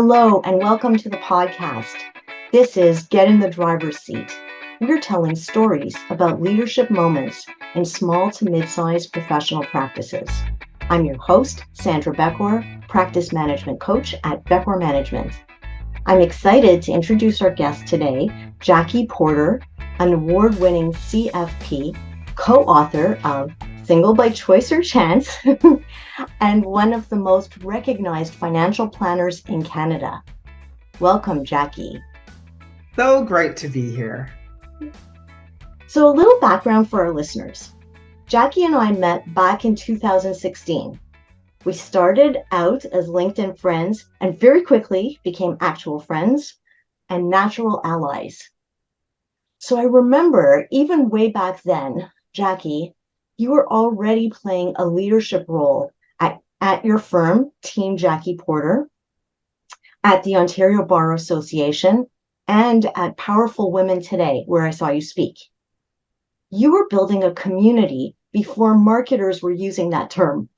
Hello and welcome to the podcast. This is Get in the Driver's Seat. We're telling stories about leadership moments in small to mid-sized professional practices. I'm your host, Sandra Beckor, Practice Management Coach at Beckor Management. I'm excited to introduce our guest today, Jackie Porter, an award-winning CFP, co-author of Single by Choice or Chance, and one of the most recognized financial planners in Canada. Welcome, Jackie. So great to be here. So a little background for our listeners. Jackie and I met back in 2016. We started out as LinkedIn friends and very quickly became actual friends and natural allies. So I remember even way back then, Jackie, you were already playing a leadership role at your firm, Team Jackie Porter, at the Ontario Bar Association, and at Powerful Women Today, where I saw you speak. You were building a community before marketers were using that term.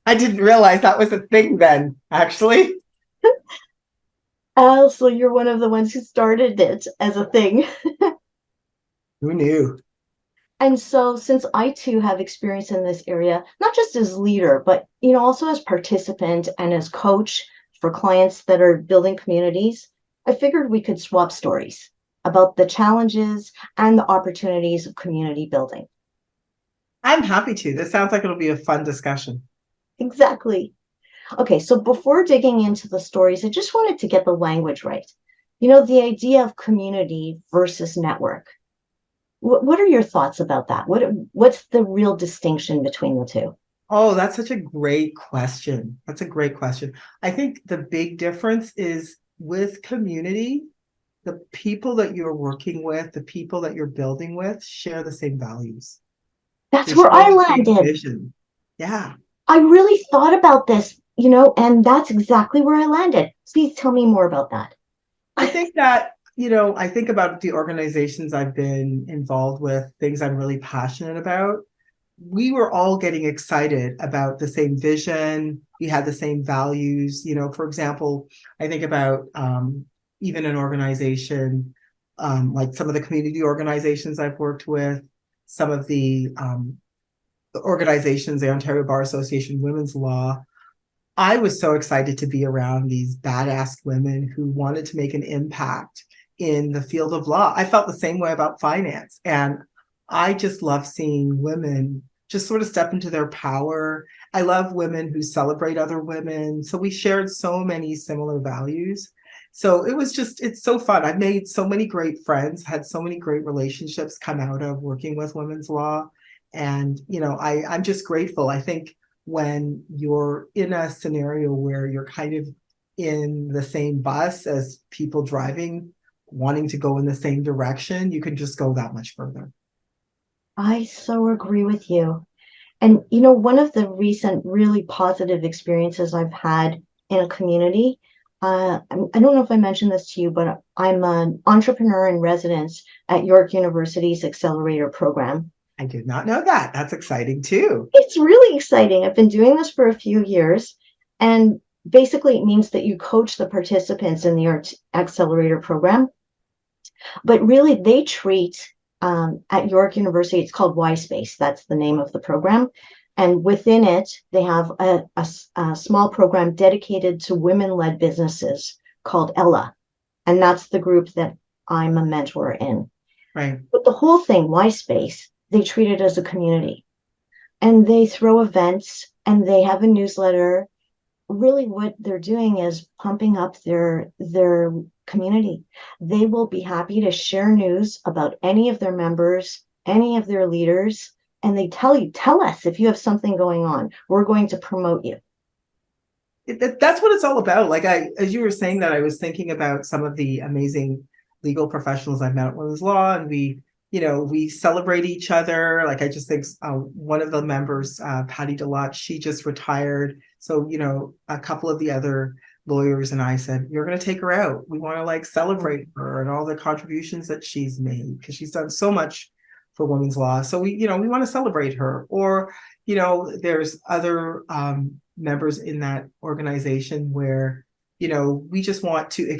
I didn't realize that was a thing then, actually. So you're one of the ones who started it as a thing. Who knew? And so since I too have experience in this area, not just as leader, but also as participant and as coach for clients that are building communities, I figured we could swap stories about the challenges and the opportunities of community building. I'm happy to. This sounds like it'll be a fun discussion. Exactly. Okay, so before digging into the stories, I just wanted to get the language right. The idea of community versus network. What are your thoughts about that? What's the real distinction between the two? Oh, that's such a great question. That's a great question. I think the big difference is with community, the people that you're working with, the people that you're building with share the same values. That's They where share I the same landed. vision. Yeah. I really thought about this, and that's exactly where I landed. Please tell me more about that. I think that, I think about the organizations I've been involved with, things I'm really passionate about. We were all getting excited about the same vision. We had the same values. For example, I think about even an organization like some of the community organizations I've worked with, some of the organizations, the Ontario Bar Association, Women's Law. I was so excited to be around these badass women who wanted to make an impact in the field of law. I felt the same way about finance. And I just love seeing women just sort of step into their power. I love women who celebrate other women. So we shared so many similar values. So it's so fun. I've made so many great friends, had so many great relationships come out of working with women's law. And, I'm just grateful. I think when you're in a scenario where you're kind of in the same bus as people driving, wanting to go in the same direction, you can just go that much further. I so agree with you. And one of the recent really positive experiences I've had in a community, I don't know if I mentioned this to you, but I'm an entrepreneur in residence at York University's Accelerator program. I did not know that. That's exciting too. It's really exciting. I've been doing this for a few years, and basically it means that you coach the participants in the Accelerator program, but really they treat at York University, it's called Y Space. That's the name of the program. And within it, they have a small program dedicated to women-led businesses called Ella. And that's the group that I'm a mentor in. Right. But the whole thing, Y Space, they treat it as a community. And they throw events and they have a newsletter. Really what they're doing is pumping up their community. They will be happy to share news about any of their members, any of their leaders, and they tell us if you have something going on. We're going to promote you. That's what it's all about. As you were saying that, I was thinking about some of the amazing legal professionals I've met at women's law, and we celebrate each other. Like I just think one of the members, Patty DeLotte, she just retired. So, a couple of the other lawyers and I said, you're going to take her out. We want to celebrate her and all the contributions that she's made because she's done so much for women's law. So we want to celebrate her. Or, there's other members in that organization where we just want to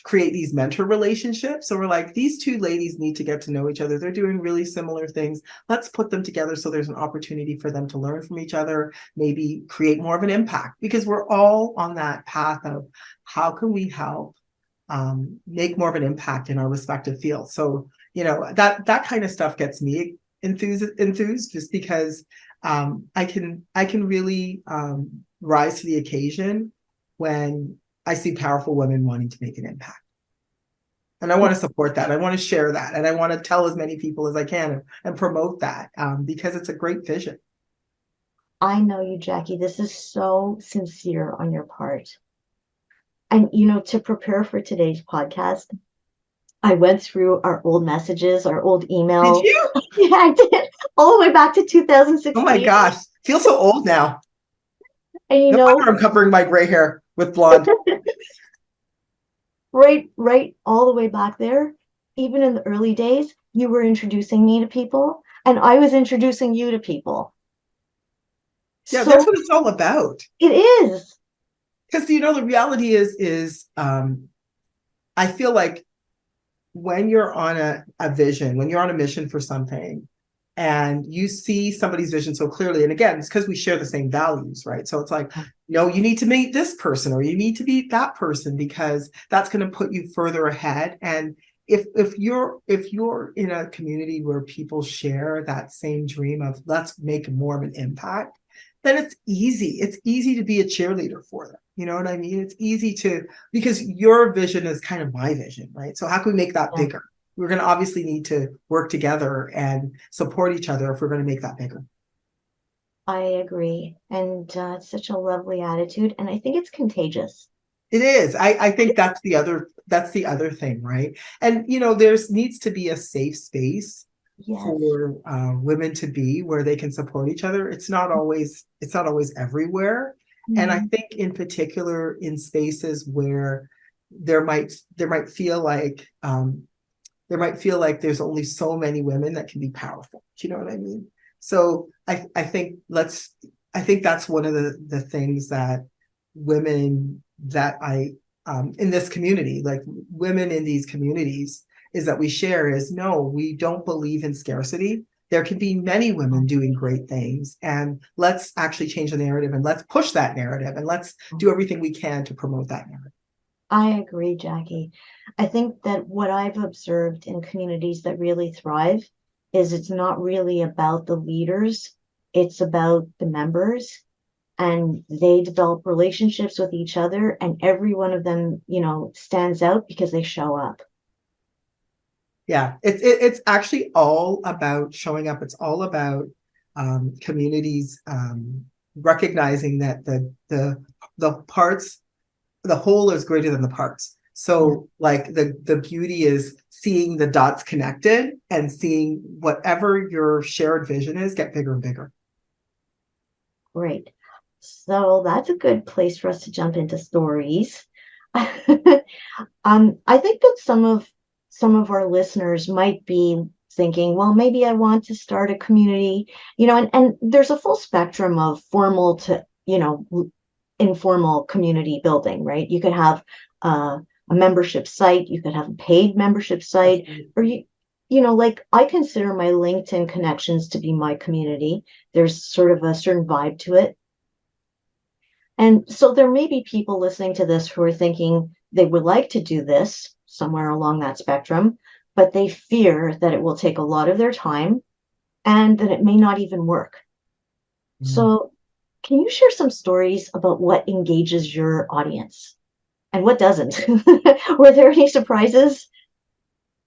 create these mentor relationships. So we're like, these two ladies need to get to know each other. They're doing really similar things. Let's put them together so there's an opportunity for them to learn from each other, maybe create more of an impact, because we're all on that path of how can we help make more of an impact in our respective fields. So, that kind of stuff gets me enthused just because I can really rise to the occasion when I see powerful women wanting to make an impact. And I want to support that. I want to share that. And I want to tell as many people as I can and promote that because it's a great vision. I know you, Jackie. This is so sincere on your part. And, to prepare for today's podcast, I went through our old messages, our old Did email. you? Yeah, I did. All the way back to Oh my 2016. gosh. Feel so old now. And No wonder I'm covering my gray hair with blonde. right, all the way back there, even in the early days, you were introducing me to people, and I was introducing you to people. Yeah, that's So what it's all about. it is. Because the reality is I feel like when you're on a vision, when you're on a mission for something, and you see somebody's vision so clearly, and again, it's because we share the same values, right? So it's like, no, you need to meet this person or you need to meet that person because that's going to put you further ahead. And if you're in a community where people share that same dream of let's make more of an impact, then it's easy. It's easy to be a cheerleader for them. You know what I mean? It's easy because your vision is kind of my vision, right? So how can we make that Yeah, bigger? We're going to obviously need to work together and support each other if we're going to make that bigger. I agree. And it's such a lovely attitude. And I think it's contagious. It is. I think that's the other thing, right? And there's needs to be a safe space Yes. for women to be where they can support each other. It's not always everywhere. And I Mhm. think in particular in spaces where there might feel like there's only so many women that can be powerful. Do you know what I mean? So I think that's one of the things that women that I in this community, like women in these communities, is that we share is no, we don't believe in scarcity. There can be many women doing great things, and let's actually change the narrative and let's push that narrative and let's do everything we can to promote that narrative. I agree, Jackie. I think that what I've observed in communities that really thrive is it's not really about the leaders, it's about the members, and they develop relationships with each other, and every one of them, stands out because they show up. Yeah, it's actually all about showing up. It's all about communities recognizing that the whole is greater than the parts. Yeah, So like the beauty is seeing the dots connected and seeing whatever your shared vision is get bigger and bigger. great. So that's a good place for us to jump into stories. I think that some of our listeners might be thinking, well, maybe I want to start a community, and there's a full spectrum of formal to, informal community building, right? You could have a membership site, you could have a paid membership site, or like I consider my LinkedIn connections to be my community. There's sort of a certain vibe to it. And so there may be people listening to this who are thinking they would like to do this somewhere along that spectrum, but they fear that it will take a lot of their time and that it may not even work. Mm. So, can you share some stories about what engages your audience and what doesn't? Were there any surprises?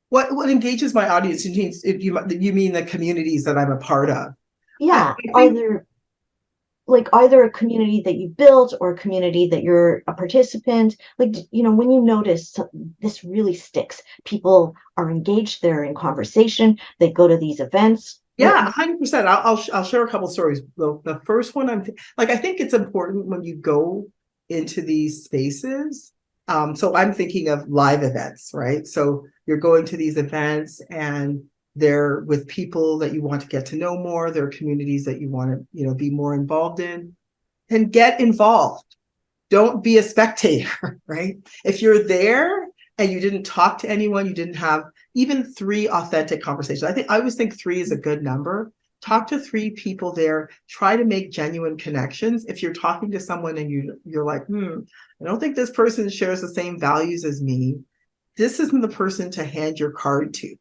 What engages my audience? If you mean the communities that I'm a part of, I, Yeah, I think are there a community that you built or a community that you're a participant? Like, when you notice this really sticks, people are engaged, they're in conversation, they go to these events. yeah, 100%. I'll share a couple stories. The first one I think it's important when you go into these spaces. So I'm thinking of live events, right? So you're going to these events and they're with people that you want to get to know more. There are communities that you want to, be more involved in, and get involved. don't be a spectator, right? If you're there and you didn't talk to anyone, you didn't have even 3 authentic conversations. I always think 3 is a good number. Talk to 3 people there. Try to make genuine connections. If you're talking to someone and you're like, I don't think this person shares the same values as me, this isn't the person to hand your card to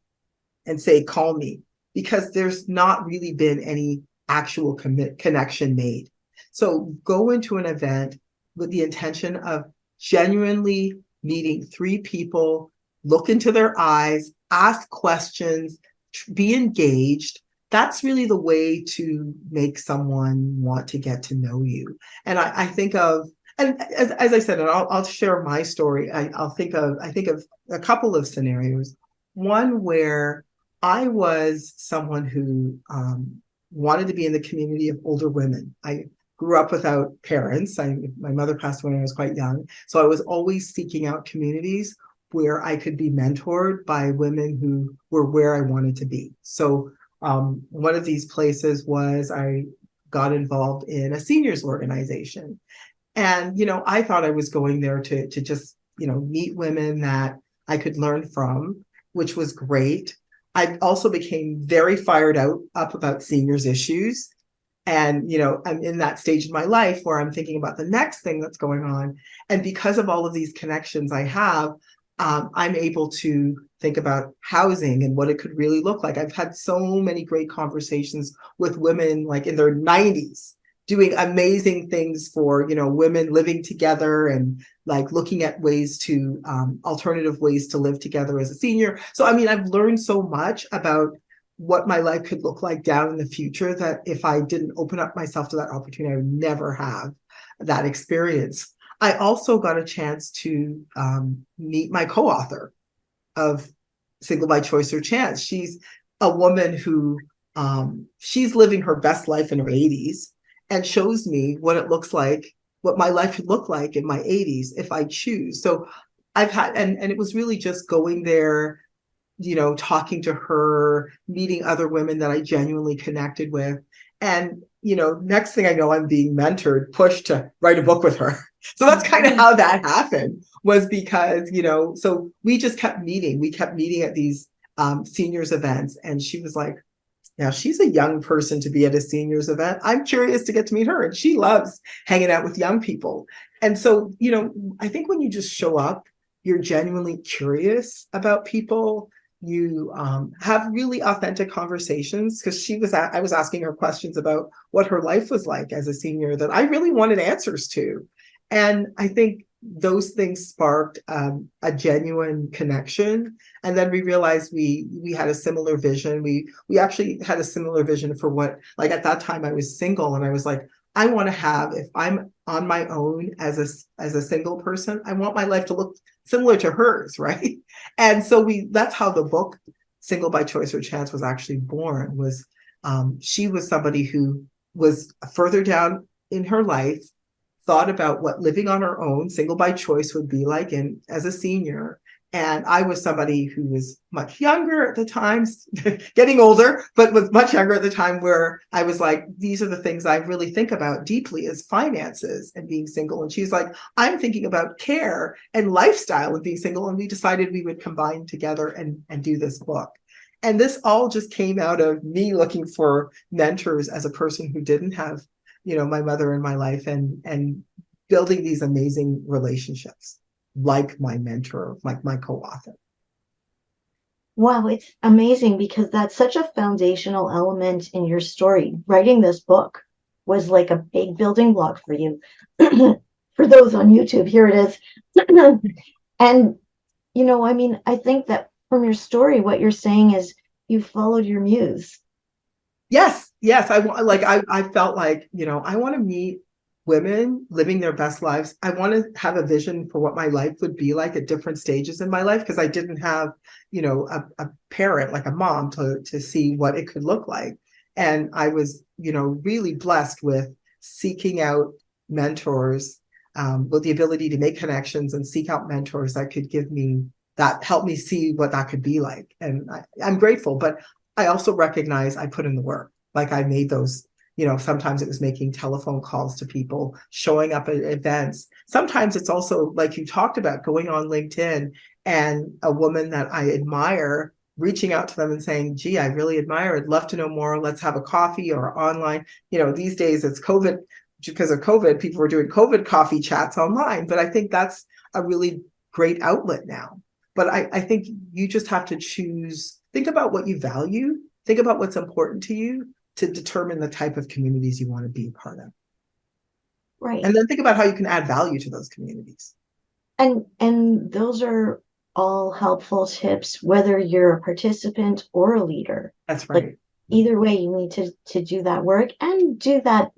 and say, call me, because there's not really been any actual connection made. So go into an event with the intention of genuinely meeting 3 people, look into their eyes, ask questions, be engaged. That's really the way to make someone want to get to know you. And I think of, and as I said, and I'll share my story. I think of a couple of scenarios. One where I was someone who wanted to be in the community of older women. I grew up without parents. My mother passed away when I was quite young. So I was always seeking out communities where I could be mentored by women who were where I wanted to be. So one of these places was I got involved in a seniors organization. And, I thought I was going there to just, meet women that I could learn from, which was great. I also became very fired up about seniors issues. And, I'm in that stage in my life where I'm thinking about the next thing that's going on. And because of all of these connections I have, I'm able to think about housing and what it could really look like. I've had so many great conversations with women like in their 90s doing amazing things for, women living together and like looking at ways to alternative ways to live together as a senior. So, I've learned so much about what my life could look like down in the future that if I didn't open up myself to that opportunity, I would never have that experience. I also got a chance to meet my co-author of Single by Choice or Chance. She's a woman who she's living her best life in her 80s and shows me what it looks like, what my life would look like in my 80s if I choose. So I've had, and it was really just going there, talking to her, meeting other women that I genuinely connected with. And, next thing I know, I'm being mentored, pushed to write a book with her. So that's kind of how that happened, was because, so we just kept meeting. We kept meeting at these seniors events. And she was like, now she's a young person to be at a seniors event. I'm curious to get to meet her. And she loves hanging out with young people. And so, I think when you just show up, you're genuinely curious about people. You have really authentic conversations, because I was asking her questions about what her life was like as a senior that I really wanted answers to. And I think those things sparked a genuine connection. And then we realized we had a similar vision. We actually had a similar vision for what, like at that time I was single, and I was like, I want to have, if I'm on my own as a single person, I want my life to look similar to hers, right? And so that's how the book Single by Choice or Chance was actually born. Was she was somebody who was further down in her life, thought about what living on her own, single by choice, would be like and as a senior. And I was somebody who was much younger at the time, getting older, but was much younger at the time, where I was like, these are the things I really think about deeply, is finances and being single. And she's like, I'm thinking about care and lifestyle and being single. And we decided we would combine together and do this book. And this all just came out of me looking for mentors as a person who didn't have, my mother in my life, and building these amazing relationships, like my mentor, like my co-author. Wow, it's amazing because that's such a foundational element in your story. Writing this book was like a big building block for you. For those on YouTube, here it is. And, I think that from your story, what you're saying is you followed your muse. Yes. I felt like, I want to meet women living their best lives. I want to have a vision for what my life would be like at different stages in my life, because I didn't have, a parent, like a mom, to see what it could look like. And I was, really blessed with seeking out mentors, with the ability to make connections and seek out mentors that could give me that, help me see what that could be like. And I'm grateful, but I also recognize I put in the work. Like I made those Sometimes it was making telephone calls to people, showing up at events. Sometimes it's also, like you talked about, going on LinkedIn and a woman that I admire, reaching out to them and saying, gee, I really admire, I'd love to know more. Let's have a coffee or online. These days it's COVID. Because of COVID, people were doing COVID coffee chats online. But I think that's a really great outlet now. But I think you just have to choose, think about what you value, think about what's important to you to determine the type of communities you want to be a part of. Right. And then think about how you can add value to those communities. And those are all helpful tips, whether you're a participant or a leader. That's Like right. either way, you need to do that work and do that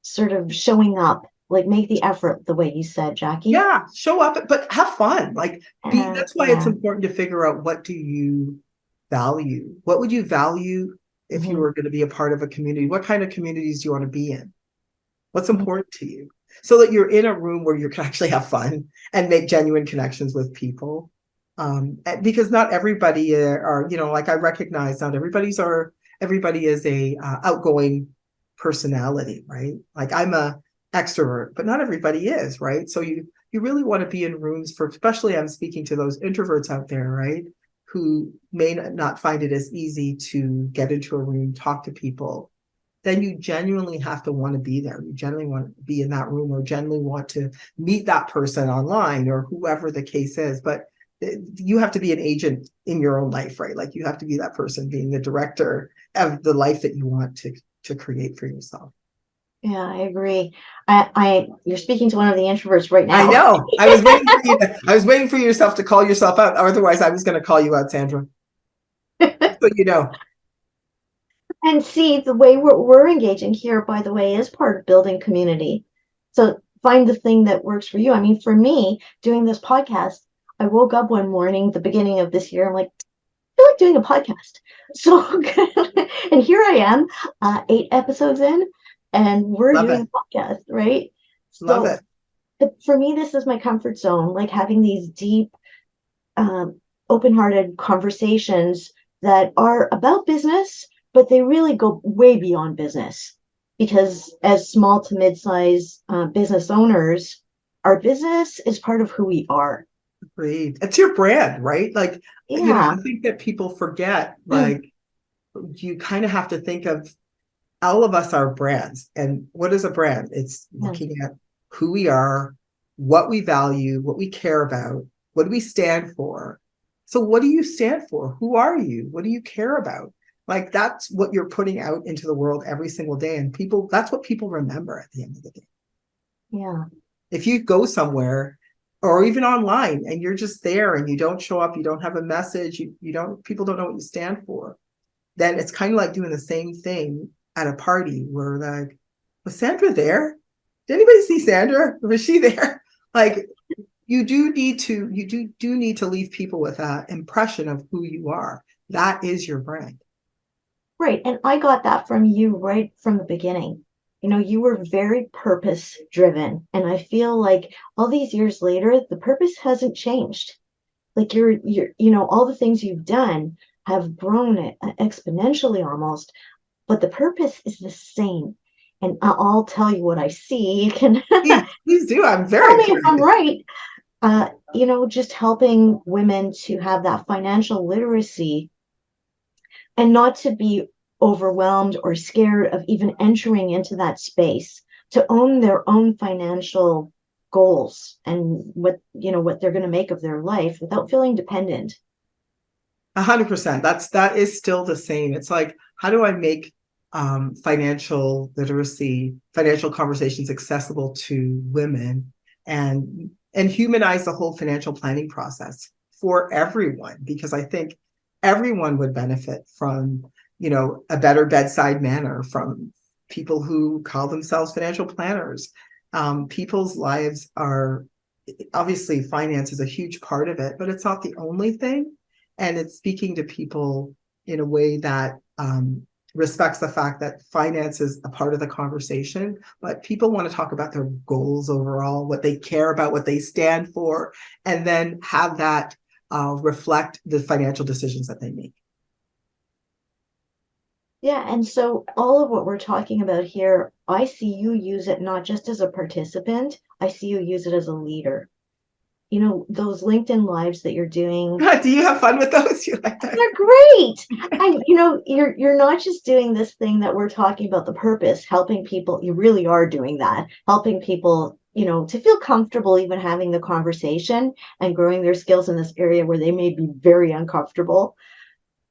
sort of showing up, like make the effort the way you said, Jackie. Yeah, show up, but have fun. That's why it's Yeah. important to figure out, what do you value? What would you value if you Mhm. were going to be a part of a community? What kind of communities do you want to be in? What's Mhm. important to you? So that you're in a room where you can actually have fun and make genuine connections with people. Because not everybody like I recognize not everybody is a outgoing personality, right? Like I'm a extrovert, but not everybody is, right? So you really want to be in rooms for, especially I'm speaking to those introverts out there, right? Who may not find it as easy to get into a room, talk to people. Then you genuinely have to want to be there. You genuinely want to be in that room, or genuinely want to meet that person online, or whoever the case is. But you have to be an agent in your own life, right? Like you have to be that person being the director of the life that you want to create for yourself. Yeah, I agree. You're speaking to one of the introverts right I now. know. I was waiting for yourself to call yourself out. Otherwise, I was going to call you out, Sandra. So you know. And see, the way we're engaging here, by the way, is part of building community. So find the thing that works for you. I mean, for me, doing this podcast, I woke up one morning, the beginning of this year, I'm like, I feel like doing a podcast. So, and here I am, 8 episodes in, and we're Love doing it. a podcast, right? Love So it. for me, this is my comfort zone, like having these deep, um, open-hearted conversations that are about business, but they really go way beyond business. Because as small to mid-size business owners, our business is part of who we are. Agreed. It's your brand, right? I Yeah. think that people forget, you kind of have to think of, all of us are brands. And what is a brand? It's Yeah. looking at who we are, what we value, what we care about, what do we stand for. So what do you stand for? Who are you? What do you care about? Like that's what you're putting out into the world every single day. And that's what people remember at the end of the day. Yeah. If you go somewhere or even online and you're just there and you don't show up, you don't have a message, you don't, people don't know what you stand for, then it's kind of like doing the same thing at a party where like, was Sandra there? Did anybody see Sandra? Was she there? Like you do need to leave people with an impression of who you are. That is your brand. Right. And I got that from you right from the beginning. You were very purpose driven. And I feel like all these years later, the purpose hasn't changed. Like all the things you've done have grown exponentially almost, but the purpose is the same. And I'll tell you what I see. You can Please do. I'm tell very me if I'm curious. right. Just helping women to have that financial literacy and not to be overwhelmed or scared of even entering into that space, to own their own financial goals and what they're going to make of their life without feeling dependent. 100%. That is still the same. It's like, how do I make financial literacy, financial conversations accessible to women, and humanize the whole financial planning process for everyone? Because I think everyone would benefit from, a better bedside manner from people who call themselves financial planners. People's lives are, obviously finance is a huge part of it, but it's not the only thing. And it's speaking to people in a way that respects the fact that finance is a part of the conversation, but people want to talk about their goals overall, what they care about, what they stand for, and then have that reflect the financial decisions that they make. Yeah, and so all of what we're talking about here, I see you use it not just as a participant, I see you use it as a leader. You know, those LinkedIn lives that you're doing, Do you have fun with those? You like that? they're great. And you know, you're not just doing this thing that we're talking about, the purpose, helping people. You really are doing that, helping people, you know, to feel comfortable even having the conversation and growing their skills in this area where they may be very uncomfortable.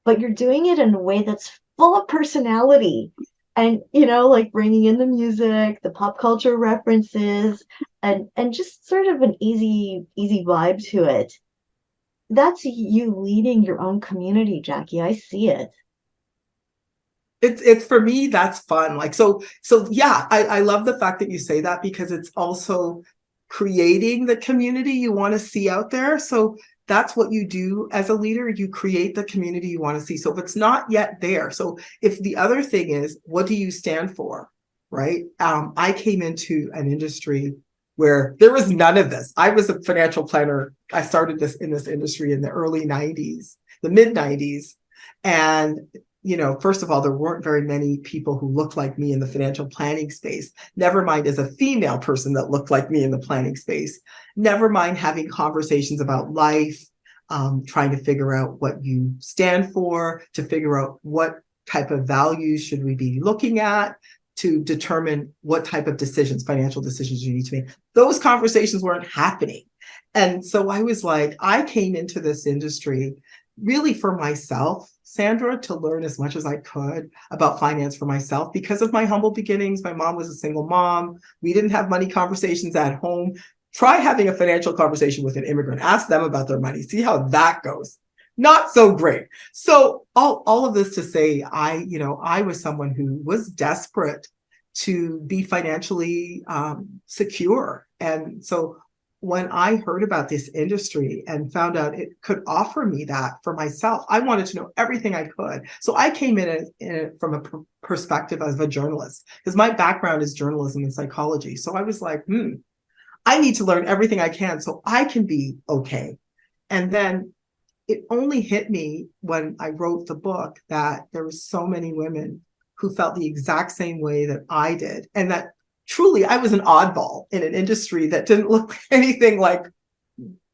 But you're doing it in a way that's full of personality, and you know, like bringing in the music, the pop culture references, and just sort of an easy vibe to it. That's you leading your own community, Jackie. I see it. It's for me, that's fun. Like, so yeah, I love the fact that you say that, because it's also creating the community you want to see out there. So that's what you do as a leader. You create the community you want to see. So if it's not yet there, so if the other thing is, what do you stand for? Right. I came into an industry where there was none of this. I was a financial planner. I started this industry in the early 90s, the mid 90s. And first of all, there weren't very many people who looked like me in the financial planning space. Never mind as a female person that looked like me in the planning space. Never mind having conversations about life, trying to figure out what you stand for, to figure out what type of values should we be looking at to determine what type of decisions, financial decisions you need to make. Those conversations weren't happening. And so I was like, I came into this industry really for myself, Sandra, to learn as much as I could about finance for myself because of my humble beginnings. My mom was a single mom. We didn't have money conversations at home. Try having a financial conversation with an immigrant. Ask them about their money. See how that goes. Not so great. So all of this to say, I was someone who was desperate to be financially secure. And so when I heard about this industry and found out it could offer me that for myself, I wanted to know everything I could. So I came in from a perspective as a journalist, because my background is journalism and psychology. So I was like, I need to learn everything I can so I can be okay. And then it only hit me when I wrote the book that there were so many women who felt the exact same way that I did, and that truly I was an oddball in an industry that didn't look anything like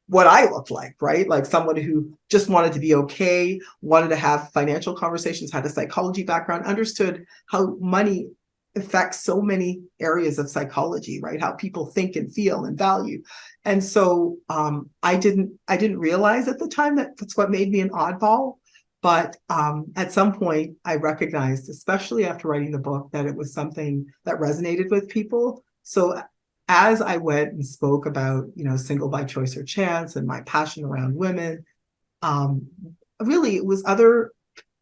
what I looked like, right? Like someone who just wanted to be okay, wanted to have financial conversations, had a psychology background, understood how money affects so many areas of psychology, right? How people think and feel and value. And so I didn't realize at the time that that's what made me an oddball. But at some point, I recognized, especially after writing the book, that it was something that resonated with people. So as I went and spoke about, single by choice or chance and my passion around women, um, really it was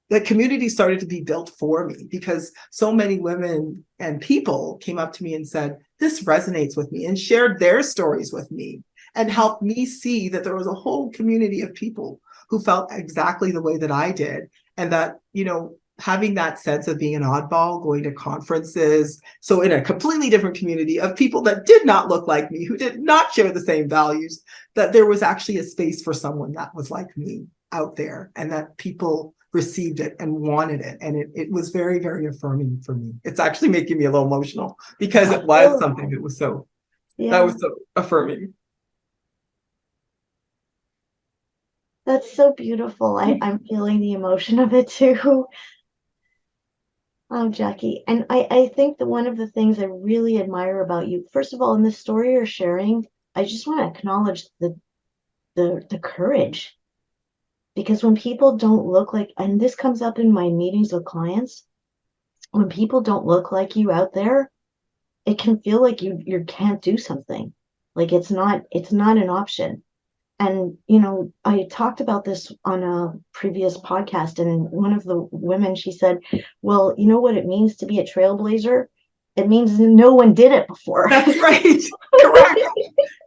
the community started to be built for me because so many women and people came up to me and said, this resonates with me, and shared their stories with me and helped me see that there was a whole community of people who felt exactly the way that I did. And that, having that sense of being an oddball, going to conferences, so in a completely different community of people that did not look like me, who did not share the same values, that there was actually a space for someone that was like me out there, and that people received it and wanted it. And it was very, very affirming for me. It's actually making me a little emotional because it was something that was so affirming. That's so beautiful. I'm feeling the emotion of it too. Oh, Jackie. And I think that one of the things I really admire about you, first of all, in the story you're sharing, I just want to acknowledge the courage. Because when people don't look like, and this comes up in my meetings with clients, when people don't look like you out there, it can feel like you can't do something. Like it's not an option. And I talked about this on a previous podcast, and one of the women, she said, well, you know what it means to be a trailblazer? It means no one did it before. That's right. Correct.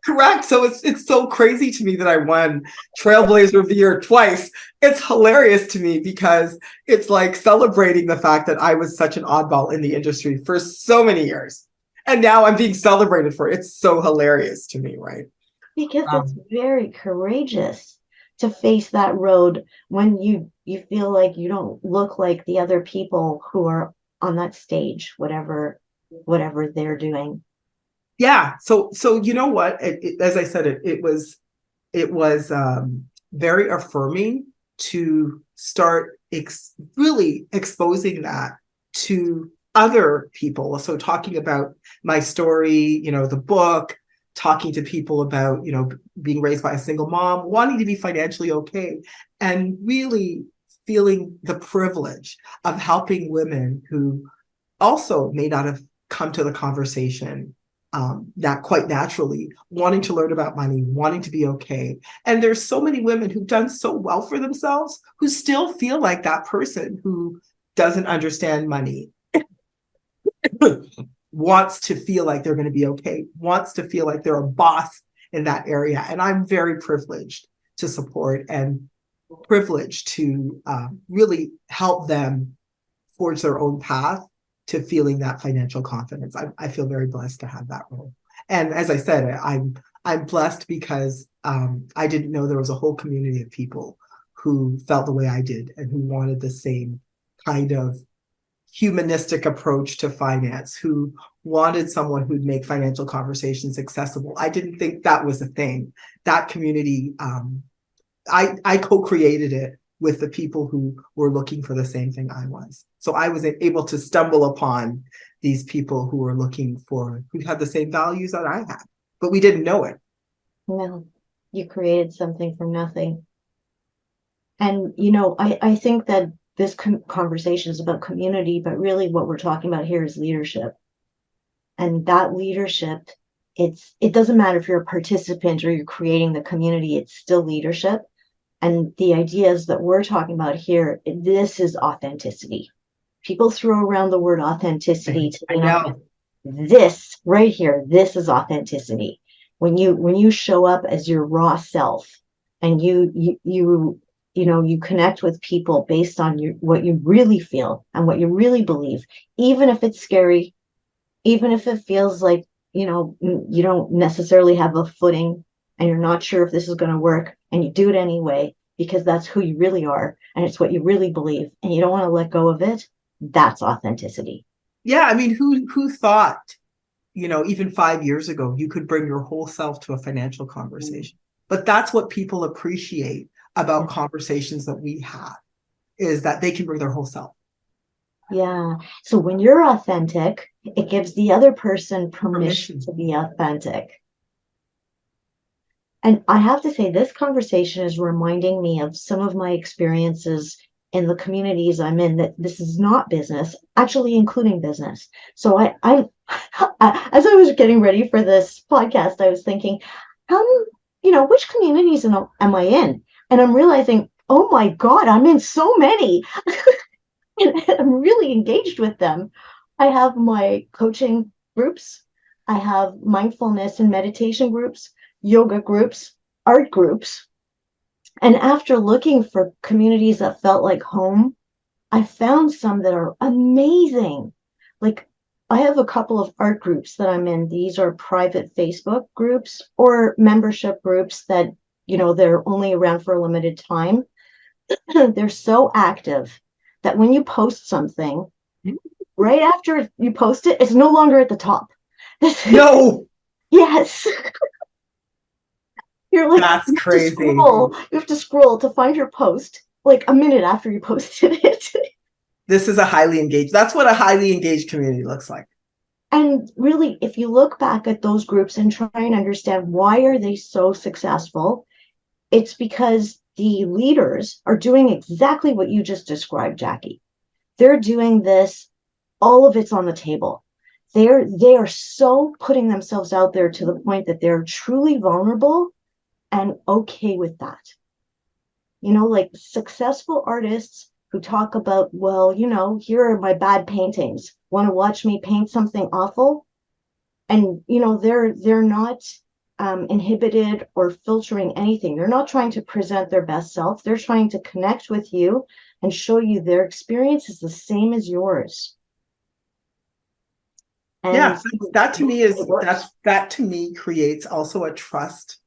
Correct. So it's so crazy to me that I won Trailblazer of the Year twice. It's hilarious to me because it's like celebrating the fact that I was such an oddball in the industry for so many years. And now I'm being celebrated for it. It's so hilarious to me, right? Because it's very courageous to face that road when you feel like you don't look like the other people who are on that stage, whatever they're doing. Yeah. So you know what? As I said, it was very affirming to start really exposing that to other people. So talking about my story, the book, talking to people about, being raised by a single mom, wanting to be financially okay, and really feeling the privilege of helping women who also may not have come to the conversation that quite naturally, wanting to learn about money, wanting to be okay. And there's so many women who've done so well for themselves who still feel like that person who doesn't understand money, wants to feel like they're going to be okay, wants to feel like they're a boss in that area. And I'm very privileged to support and privileged to really help them forge their own path to feeling that financial confidence. I feel very blessed to have that role. And as I said, I'm blessed because I didn't know there was a whole community of people who felt the way I did and who wanted the same kind of humanistic approach to finance, who wanted someone who'd make financial conversations accessible. I didn't think that was a thing. That community, I co-created it with the people who were looking for the same thing I was. So I was able to stumble upon these people who were who had the same values that I had, but we didn't know it. No, you created something from nothing. And, I think that this conversation is about community, but really what we're talking about here is leadership. And that leadership, it doesn't matter if you're a participant or you're creating the community, it's still leadership. And the ideas that we're talking about here, this is authenticity. People throw around the word authenticity to I know. this right here, this is authenticity. When you show up as your raw self and you connect with people based on what you really feel and what you really believe, even if it's scary, even if it feels like you don't necessarily have a footing and you're not sure if this is going to work, and you do it anyway because that's who you really are and it's what you really believe and you don't want to let go of it. That's authenticity. Yeah, I mean, who thought, even 5 years ago, you could bring your whole self to a financial conversation? But that's what people appreciate about conversations that we have, is that they can bring their whole self. Yeah. So when you're authentic, it gives the other person permission Permission. to be authentic. And I have to say, this conversation is reminding me of some of my experiences in the communities I'm in, that this is not business, actually including business. So as I was getting ready for this podcast, I was thinking, how, which communities am I in? And I'm realizing, oh my God, I'm in so many. And I'm really engaged with them. I have my coaching groups, I have mindfulness and meditation groups, yoga groups, art groups. And after looking for communities that felt like home, I found some that are amazing. Like, I have a couple of art groups that I'm in. These are private Facebook groups or membership groups that, they're only around for a limited time. They're so active that when you post something, right after you post it, it's no longer at the top. No, Yes. You're like, that's you have to crazy. scroll. You have to scroll to find your post like a minute after you posted it. This is a highly engaged. That's what a highly engaged community looks like. And really, if you look back at those groups and try and understand why are they so successful, it's because the leaders are doing exactly what you just described, Jackie. They're doing this, all of it's on the table. They are so putting themselves out there to the point that they're truly vulnerable and okay with that. Like successful artists who talk about, well, here are my bad paintings. Want to watch me paint something awful? And they're not inhibited or filtering anything. They're not trying to present their best self. They're trying to connect with you and show you their experience is the same as yours. And Yeah, that to me it works. that to me creates also a trust,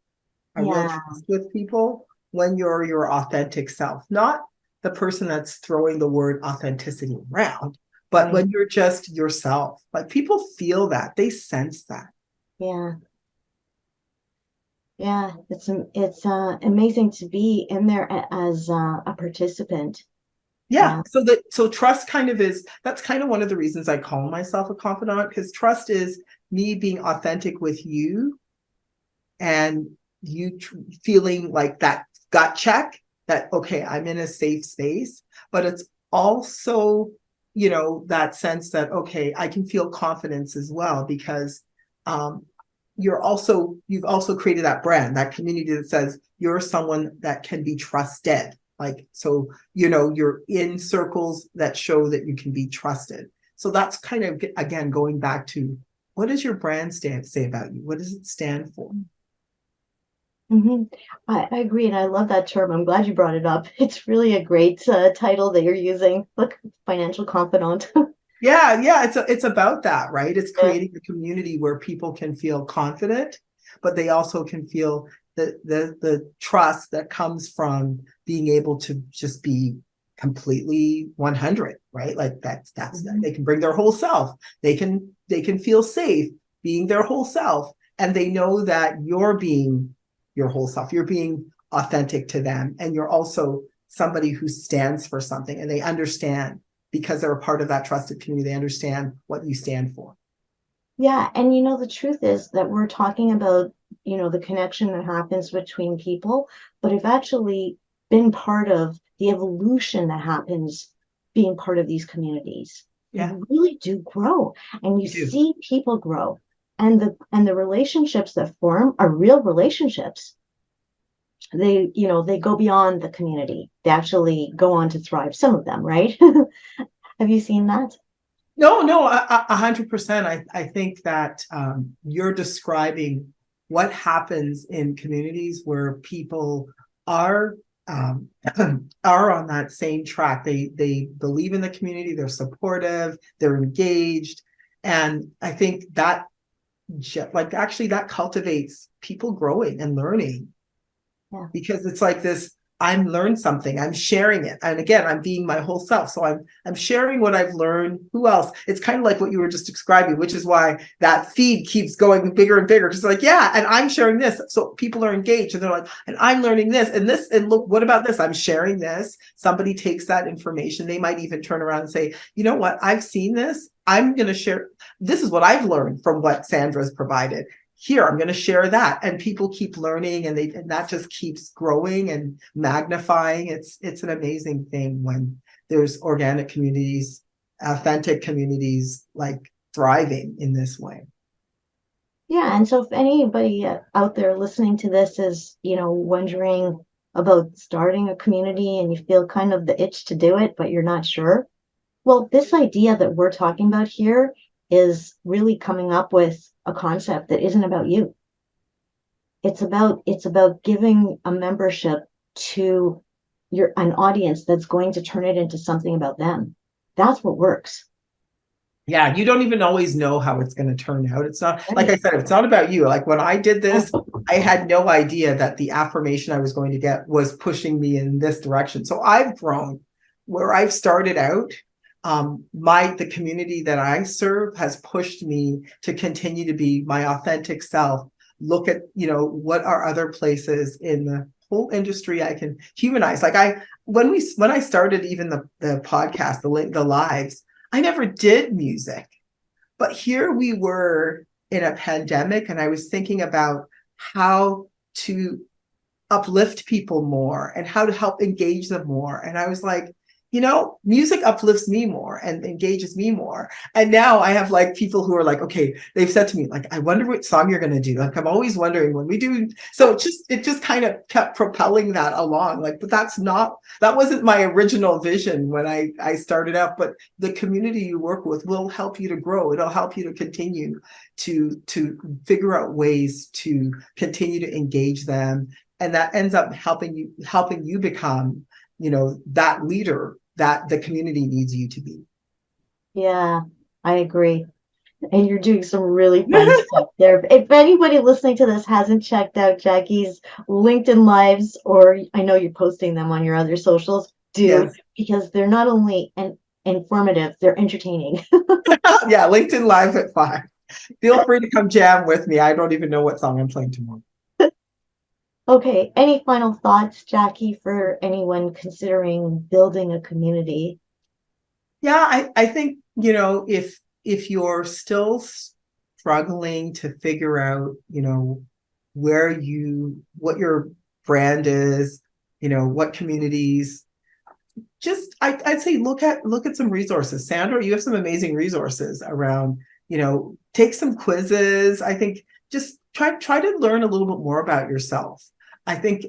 a real Yeah. trust with people. when you're your authentic self, not the person that's throwing the word authenticity around, but Right. when you're just yourself. Like people feel that, they sense that. Yeah. Yeah. It's amazing to be in there as a participant. Yeah. Yeah. So trust kind of is, that's kind of one of the reasons I call myself a confidant, because trust is me being authentic with you and you feeling like that gut check that, okay, I'm in a safe space, but it's also, that sense that, okay, I can feel confidence as well because um, you've also created that brand, that community that says you're someone that can be trusted. Like, so, you're in circles that show that you can be trusted. So that's kind of, again, going back to what does your brand say about you? What does it stand for? Hmm. I agree, and I love that term. I'm glad you brought it up. It's really a great title that you're using. Look, financial confidant. Yeah, it's about that, right? It's Yeah. creating a community where people can feel confident, but they also can feel the trust that comes from being able to just be completely 100, right? Like that's Mhm. they can bring their whole self. They can feel safe being their whole self, and they know that you're being your whole self. You're being authentic to them, and you're also somebody who stands for something, and they understand because they're a part of that trusted community. They understand what you stand for. Yeah, and the truth is that we're talking about, the connection that happens between people, but I've actually been part of the evolution that happens being part of these communities. Yeah, You really do grow, and you you do. see people grow, and the relationships that form are real relationships. They go beyond the community. They actually go on to thrive, some of them, right? Have you seen that? No, 100%. I think that you're describing what happens in communities where people are um, are on that same track. They believe in the community. They're supportive. They're engaged, and I think that like actually that cultivates people growing and learning Yeah. because it's like this. I'm learned something, I'm sharing it, and again, I'm being my whole self, so I'm sharing what I've learned. Who else? It's kind of like what you were just describing, which is why that feed keeps going bigger and bigger, because like, yeah, and I'm sharing this, so people are engaged, and they're like, and I'm learning this, and look, what about this? I'm sharing this. Somebody takes that information, they might even turn around and say, you know what, I've seen this, I'm going to share, this is what I've learned from what Sandra's provided. Here, I'm going to share that, and people keep learning, and that just keeps growing and magnifying. It's an amazing thing when there's organic communities, authentic communities, like thriving in this way. Yeah, and so if anybody out there listening to this is, wondering about starting a community and you feel kind of the itch to do it, but you're not sure, well, this idea that we're talking about here is really coming up with a concept that isn't about you. It's about giving a membership to an audience that's going to turn it into something about them. That's what works. Yeah, you don't even always know how it's going to turn out. It's not, like Right. I said, it's not about you. Like when I did this, I had no idea that the affirmation I was going to get was pushing me in this direction. So I've grown where I've started out. The community that I serve has pushed me to continue to be my authentic self. Look at, what are other places in the whole industry I can humanize. Like when I started even the podcast, the lives, I never did music, but here we were in a pandemic, and I was thinking about how to uplift people more and how to help engage them more. And I was like, music uplifts me more and engages me more. And now I have like people who are like, okay, they've said to me, like, I wonder what song you're going to do. Like, I'm always wondering when we do. So it just kind of kept propelling that along. Like, but that wasn't my original vision when I started out. But the community you work with will help you to grow. It'll help you to continue to figure out ways to continue to engage them, and that ends up helping you become that leader that the community needs you to be. Yeah, I agree. And you're doing some really fun stuff there. If anybody listening to this hasn't checked out Jackie's LinkedIn lives, or I know you're posting them on your other socials, do, Yes. because they're not only informative, they're entertaining. Yeah, LinkedIn Live at 5. Feel free to come jam with me. I don't even know what song I'm playing tomorrow. Okay, any final thoughts, Jackie, for anyone considering building a community? Yeah, I think, if you're still struggling to figure out, what your brand is, what communities, just I'd say look at some resources. Sandra, you have some amazing resources around, take some quizzes. I think just try to learn a little bit more about yourself. I think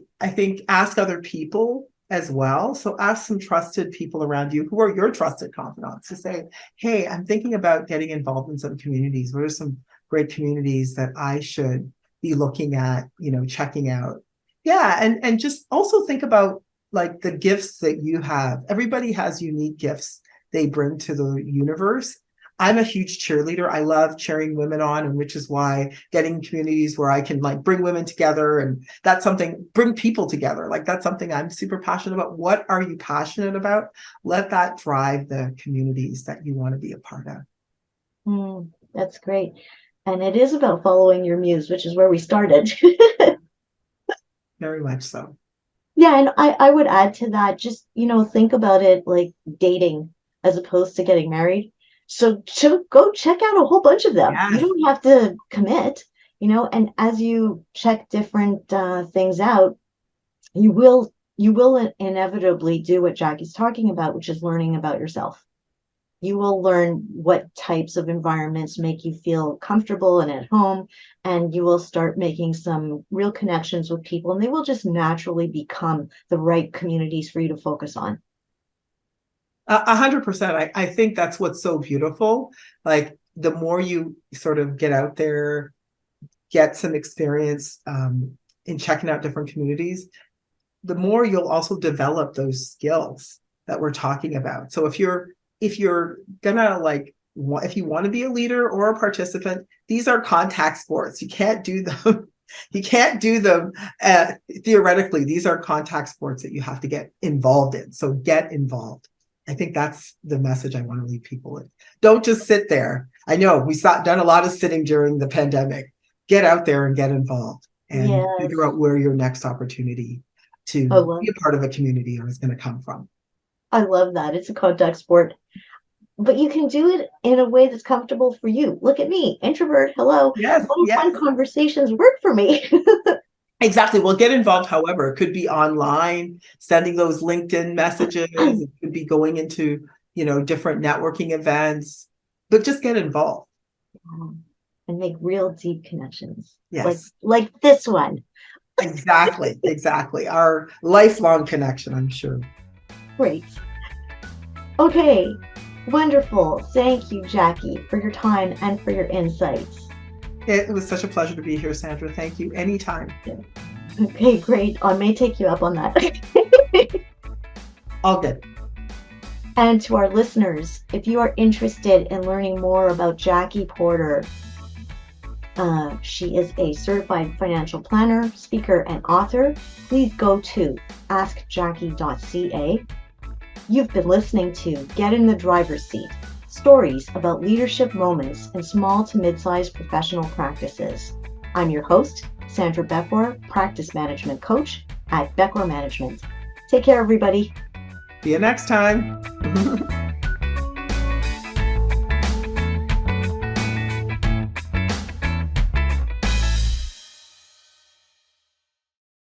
ask other people as well. So ask some trusted people around you who are your trusted confidants to say, hey, I'm thinking about getting involved in some communities. What are some great communities that I should be looking at, checking out? Yeah, and just also think about like the gifts that you have. Everybody has unique gifts they bring to the universe. I'm a huge cheerleader. I love cheering women on, and which is why getting communities where I can like bring women together, and that's something, bring people together. Like that's something I'm super passionate about. What are you passionate about? Let that drive the communities that you want to be a part of. That's great. And it is about following your muse, which is where we started. Very much so. Yeah, and I would add to that, just, think about it like dating as opposed to getting married. So go check out a whole bunch of them. You Yes. don't have to commit, and as you check different things out, you will inevitably do what Jackie's talking about, which is learning about yourself. You will learn what types of environments make you feel comfortable and at home, and you will start making some real connections with people, and they will just naturally become the right communities for you to focus on. 100%. I think that's what's so beautiful. Like the more you sort of get out there, get some experience in checking out different communities, the more you'll also develop those skills that we're talking about. So if you're gonna like if you want to be a leader or a participant, these are contact sports. You can't do them. You can't do them theoretically. These are contact sports that you have to get involved in. So get involved. I think that's the message I want to leave people with. Don't just sit there. I know we done a lot of sitting during the pandemic. Get out there and get involved and Yes. figure out where your next opportunity to I be love a part of a community is going to come from. I love that. It's a contact sport. But you can do it in a way that's comfortable for you. Look at me, introvert. Hello. Yes, Little fun yes. conversations work for me. Exactly. Well, get involved, however, it could be online, sending those LinkedIn messages, it could be going into, different networking events, but just get involved. And make real deep connections. Like Yes, like this one. exactly. Exactly. Our lifelong connection, I'm sure. Great. Okay. Wonderful. Thank you, Jackie, for your time and for your insights. It was such a pleasure to be here, Sandra. Thank you. Anytime. Okay, great. I may take you up on that. All good. And to our listeners, if you are interested in learning more about Jackie Porter, she is a certified financial planner, speaker, and author. Please go to askjackie.ca. You've been listening to Get in the Driver's Seat, stories about leadership moments in small to mid-sized professional practices. I'm your host, Sandra Beckor, practice management coach at Beckor Management. Take care, everybody. See you next time.